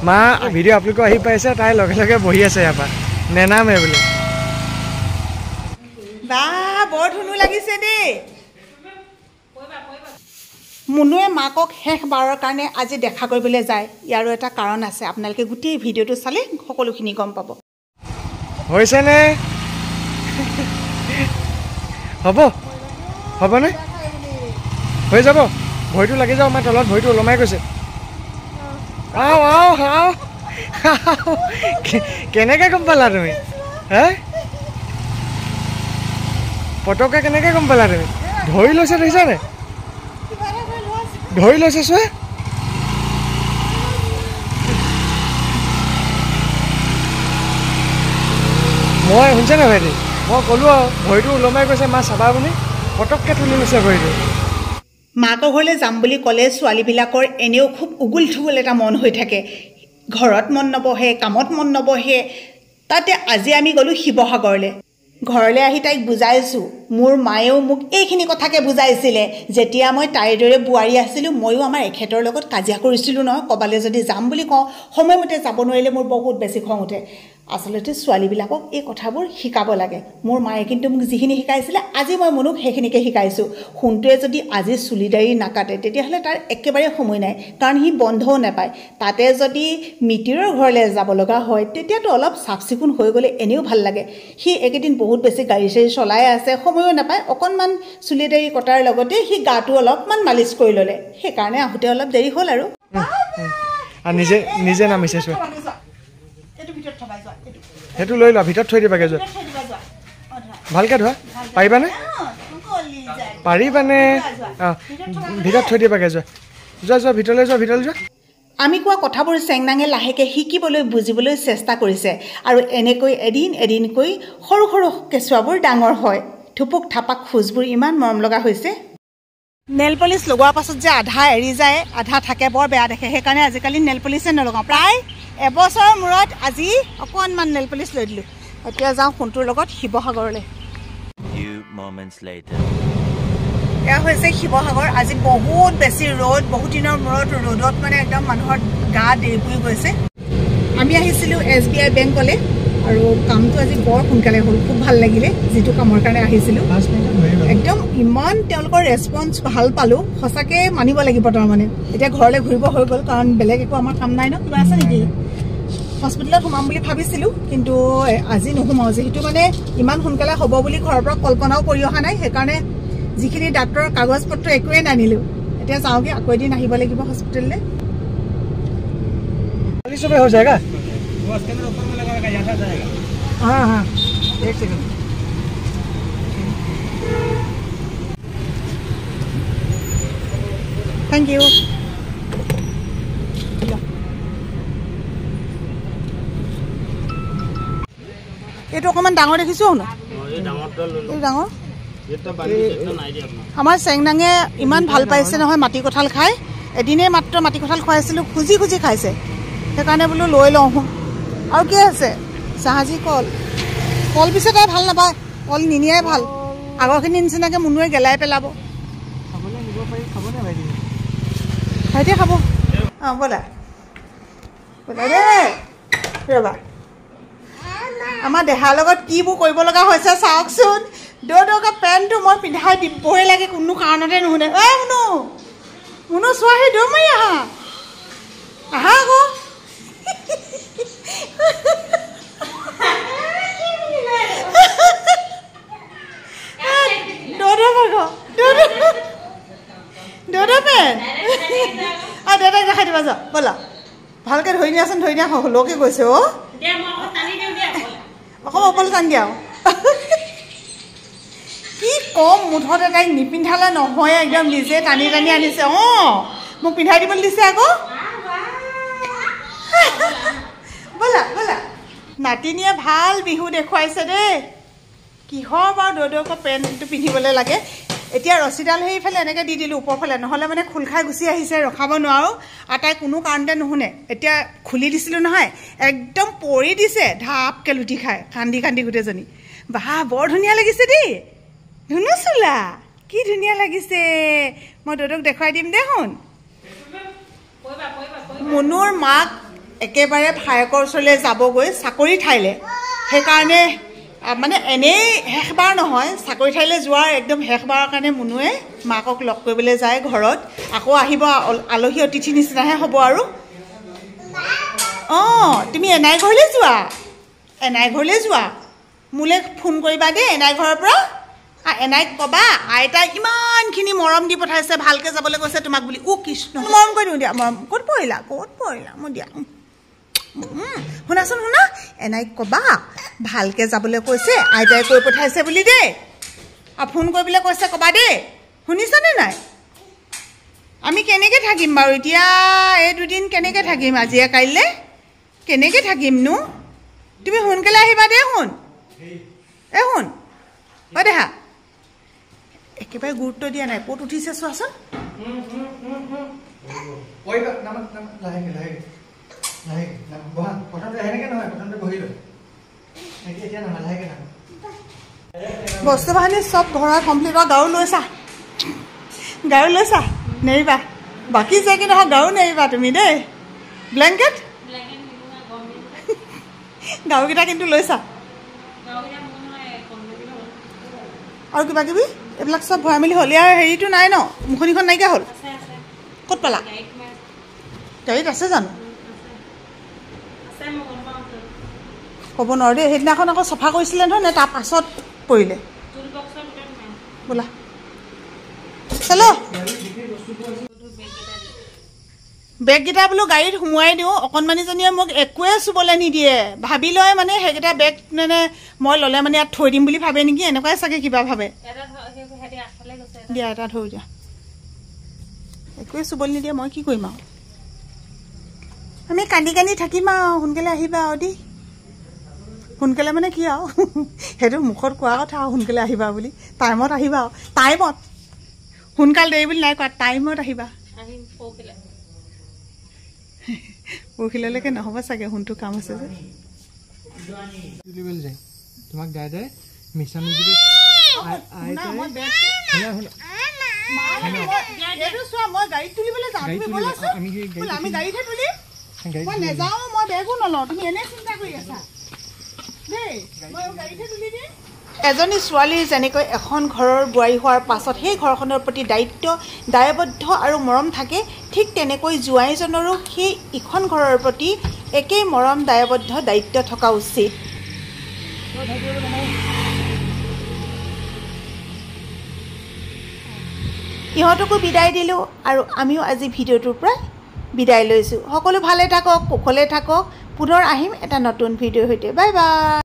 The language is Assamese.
মা ভিডিঅ' আপলোড কৰি আহি পাইছে তাই লগে লগে বহি আছে ইয়াৰ পৰা নেনামে বোলে বা বৰ ধুনু লাগিছে দেই মুনুৱে মাকক শেষ বাৰৰ কাৰণে আজি দেখা কৰিবলৈ যায় ইয়াৰো এটা কাৰণ আছে আপোনালোকে গোটেই ভিডিঅ'টো চালে সকলোখিনি গম পাব হৈছেনে হ'বনে হৈ যাব ভৰিটো লাগি যাওঁ মই তলত ভৰিটো ওলমাই গৈছে কেনেকৈ গম পালা তুমি হে পটককৈ কেনেকৈ গম পালা তুমি ধৰি লৈছে দেখিছানে ধৰি লৈছে চোৱা মই শুনিছেনে ভাইটি মই ক'লোঁ আৰু ভৰিটো ওলমাই গৈছে মা চাবা বুলি পটককৈ তুলি লৈছে ভৰিটো মাকৰ ঘৰলৈ যাম বুলি ক'লে ছোৱালীবিলাকৰ এনেও খুব উগুল থুগুল এটা মন হৈ থাকে ঘৰত মন নবহে কামত মন নবহে তাতে আজি আমি গ'লোঁ শিৱসাগৰলৈ ঘৰলৈ আহি তাইক বুজাইছোঁ মোৰ মায়েও মোক এইখিনি কথাকে বুজাইছিলে যেতিয়া মই তাইৰ দৰে বোৱাৰী আছিলোঁ ময়ো আমাৰ এখেতৰ লগত কাজিয়া কৰিছিলোঁ নহয় ক'বালৈ যদি যাম বুলি কওঁ সময়মতে যাব নোৱাৰিলে মোৰ বহুত বেছি খং উঠে আচলতে ছোৱালীবিলাকক এই কথাবোৰ শিকাব লাগে মোৰ মায়ে কিন্তু মোক যিখিনি শিকাইছিলে আজি মই মনুক সেইখিনিকে শিকাইছোঁ সোণটোৱে যদি আজি চুলি দাড়ি নাকাটে তেতিয়াহ'লে তাৰ একেবাৰে সময় নাই কাৰণ সি বন্ধও নাপায় তাতে যদি মিতিৰৰ ঘৰলৈ যাব লগা হয় তেতিয়াতো অলপ চাফ চিকুণ হৈ গ'লে এনেও ভাল লাগে সি এইকেইদিন বহুত বেছি গাড়ী চাড়ী চলাই আছে সময়ো নাপায় অকণমান চুলি দাড়ি কটাৰ লগতে সি গাটো অলপমান মালিচ কৰি ল'লে সেইকাৰণে আহোঁতে অলপ দেৰি হ'ল আৰু নিজে নিজে নামিছে চোৱা সেইটো লৈ লোৱা ভিতৰত থৈ দিবাগৈ যোৱা ভালকৈ ধোৱা পাৰিবানে পাৰিবানে অঁ ভিতৰত থৈ দিবাগৈ যোৱা যোৱা ভিতৰলৈ যোৱা আমি কোৱা কথাবোৰ চেংনাঙে লাহেকৈ শিকিবলৈ বুজিবলৈ চেষ্টা কৰিছে আৰু এনেকৈ এদিনকৈ সৰু সৰু কেঁচুৱাবোৰ ডাঙৰ হয় থুপুক থাপাক খোজবোৰ ইমান মৰম লগা হৈছে নেল পলিচ লগোৱাৰ পাছত যে আধা এৰি যায় আধা থাকে বৰ বেয়া দেখে সেইকাৰণে আজিকালি নেল পলিচে নলগাওঁ প্ৰায় এবছৰৰ মূৰত আজি অকণমান নেল পলিচ লৈ দিলোঁ এতিয়া যাওঁ সোণটোৰ লগত শিৱসাগৰলৈ এয়া হৈছে শিৱসাগৰ আজি বহুত বেছি ৰ'দ বহুত দিনৰ মূৰত ৰ'দত মানে একদম মানুহৰ গা দেৰি গৈছে আমি আহিছিলোঁ SBI বেংকলৈ আৰু কামটো আজি বৰ সোনকালে হ'ল খুব ভাল লাগিলে যিটো কামৰ কাৰণে আহিছিলোঁ একদম ইমান তেওঁলোকৰ ৰেছপন্স ভাল পালোঁ সঁচাকৈ মানিব লাগিব তাৰমানে এতিয়া ঘৰলৈ ঘূৰিব হৈ গ'ল কাৰণ বেলেগ একো আমাৰ কাম নাই ন কিবা আছে নেকি হস্পিটেলত সোমাম বুলি ভাবিছিলোঁ কিন্তু আজি নোসোমাওঁ যিহেতু মানে ইমান সোনকালে হ'ব বুলি ঘৰৰ পৰা কল্পনাও কৰি অহা নাই সেইকাৰণে যিখিনি ডাক্তৰৰ কাগজ পত্ৰ একোৱেই নানিলোঁ এতিয়া যাওঁগৈ আকৌ এদিন আহিব লাগিব হস্পিটেললৈ हो जाएगा वो स्कैनर ऊपर में लगाएगा यहाँ जाएगा हाँ एक सेकंड थैंक यू এইটো অকণমান ডাঙৰ দেখিছোঁ শুনো ডাঙৰ আমাৰ চেংনাঙে ইমান ভাল পাইছে নহয় মাটি কঁঠাল খাই এদিনেই মাত্ৰ মাটি কঁঠাল খুৱাইছিলোঁ খুজি খুজি খাইছে সেইকাৰণে বোলো লৈ লওঁ আৰু কি আছে জাহাজী কল পিছে তাই ভাল নাপায় কল নিনিয়াই ভাল আগৰখিনি নিচিনাকৈ মুনুৱে গেলাই পেলাব ভাইটিয়ে খাব অঁ ব'লা দেই ৰ'বা আমাৰ দেহাৰ লগত কিবোৰ কৰিব লগা হৈছে চাওকচোন দৌকা পেণ্টটো মই পিন্ধাই দিবই লাগে কোনো কাৰণতে নুশুনে মুনু চোৱাহি দৌৰ মাৰি আহা আকৌ দেউতাক দেখাই দিবা যা ব'লা ভালকৈ ধৰি নিয়াচোন ধৰি নিয়া লকে গৈছে অকণ অকল টান দিয়া কি কম মুঠতে তাইক নিপিন্ধালে নহয় একদম নিজে টানি টানি আনিছে মোক পিন্ধাই দিবলৈ দিছে আকৌ ব'লা নাতিনীয়ে ভাল বিহু দেখুৱাইছে দেই কিহৰ বাৰু দৌদৌকৰ পেণ্টটো পিন্ধিবলৈ লাগে এতিয়া ৰছীডাল সেইফালে এনেকৈ দি দিলোঁ ওপৰফালে নহ'লে মানে খোল খাই গুচি আহিছে ৰখাব নোৱাৰোঁ আৰু তাই কোনো কাৰণতে নুশুনে এতিয়া খুলি দিছিলোঁ নহয় একদম পৰি দিছে ঢাপকৈ লুটি খাই কান্দি কান্দি গোটেইজনী বাহ বৰ ধুনীয়া লাগিছে দেই ধুনু চোলা কি ধুনীয়া লাগিছে মই দৌদৌক দেখুৱাই দিম দে শুন মুনুৰ মাক একেবাৰে ভায়েকৰ ওচৰলৈ যাবগৈ চাকৰি ঠাইলৈ সেইকাৰণে মানে এনেই শেষবাৰ নহয় চাকৰি ঠাইলৈ যোৱাৰ একদম শেষবাৰৰ কাৰণে মুনুৱে মাকক লগ কৰিবলৈ যায় ঘৰত আকৌ আহিব আলহী অতিথি নিচিনাহে হ'ব আৰু অঁ তুমি এনাই ঘৰলৈ যোৱা মোলৈ ফোন কৰিবা দেই এনাই ঘৰৰ পৰা এনাইক ক'বা আইতাই ইমানখিনি মৰম দি পঠাইছে ভালকৈ যাবলৈ কৈছে তোমাক বুলি কৃষ্ণ মৰম কৰি দিওঁ দিয়া মৰম ক'ত পৰিলা মই দিয়া শুনাচোন এনাইক ক'বা ভালকৈ যাবলৈ কৈছে আইতাই কৈ পঠাইছে বুলি দেই আৰু ফোন কৰিবলৈ কৈছে ক'বা দেই শুনিছানে নাই আমি কেনেকৈ থাকিম বাৰু এতিয়া এই দুদিন কেনেকৈ থাকিম আজিয়ে কাইলৈ কেনেকৈ থাকিমনো তুমি সোনকালে আহিবা দেই শুন অ' দেহা একেবাৰে গুৰুত্ব দিয়া নাই ক'ত উঠিছে চোৱাচোন বস্তু বাহানি চব ঘৰৰ কমপ্লিট গাৰু লৈছা নেৰিবা বাকী যে কি নহয় গাৰু নেৰিবা তুমি দেই ব্লেংকেট গাৰুকেইটা কিন্তু লৈছা আৰু কিবা কিবি এইবিলাক চব ভৰাই মেলি হ'লে আৰু হেৰিটো নাই ন মুখনিখন নাইকিয়া হ'ল ক'ত পালা গাড়ীত আছে জানো ক'ব নোৱাৰো দেই সেইদিনাখন আকৌ চফা কৰিছিলে নহয় নে তাৰ পাছত পৰিলে বোলা চলো বেগকেইটা বোলো গাড়ীত সোমোৱাই দিওঁ অকণমানিজনীয়ে মোক একোৱে চুবলৈ নিদিয়ে ভাবি লয় মানে সেইকেইটা বেগ মানে মই ল'লে মানে ইয়াত থৈ দিম বুলি ভাবে নেকি এনেকুৱাই চাগে কিবা ভাবে দিয়া এটা থৈ দিয়া একোৱে চুবলৈ নিদিয়ে মই কি কৰিম আৰু আমি কান্দি থাকিম আৰু সোনকালে আহিবা আৰু দেই সোনকালে মানে কি আৰু সেইটো মুখত কোৱা কথা আৰু সোনকালে আহিবা বুলি টাইমত আহিবা আৰু টাইমত সোনকাল দেৰি বুলি নাই কোৱা টাইমত আহিবা পৰহিলৈকে নহ'ব চাগে সোনটো কাম আছে যে তোমাক দাদাই মিছা মিছিকে মই গাড়ীত তুলিবলৈ যাওঁ আমি গাড়ীতহে তুলিম মই নেযাওঁ মই বেগো নলওঁ তুমি এনেই চিন্তা কৰি আছা দেই মই গাড়ীতহে তুলি দিম এজনী ছোৱালীৰ যেনেকৈ এখন ঘৰৰ বোৱাৰী হোৱাৰ পাছত সেই ঘৰখনৰ প্ৰতি দায়িত্ব দায়বদ্ধ আৰু মৰম থাকে ঠিক তেনেকৈ জোৱাইজনৰো সেই ইখন ঘৰৰ প্ৰতি একেই মৰম দায়বদ্ধ দায়িত্ব থকা উচিত ইহঁতকো বিদায় দিলোঁ আৰু আমিও আজি ভিডিঅ'টোৰ পৰা বিদায় লৈছোঁ সকলো ভালে থাকক কুশলে থাকক পুনৰ আহিম এটা নতুন ভিডিঅ'ৰ সৈতে বাই বাই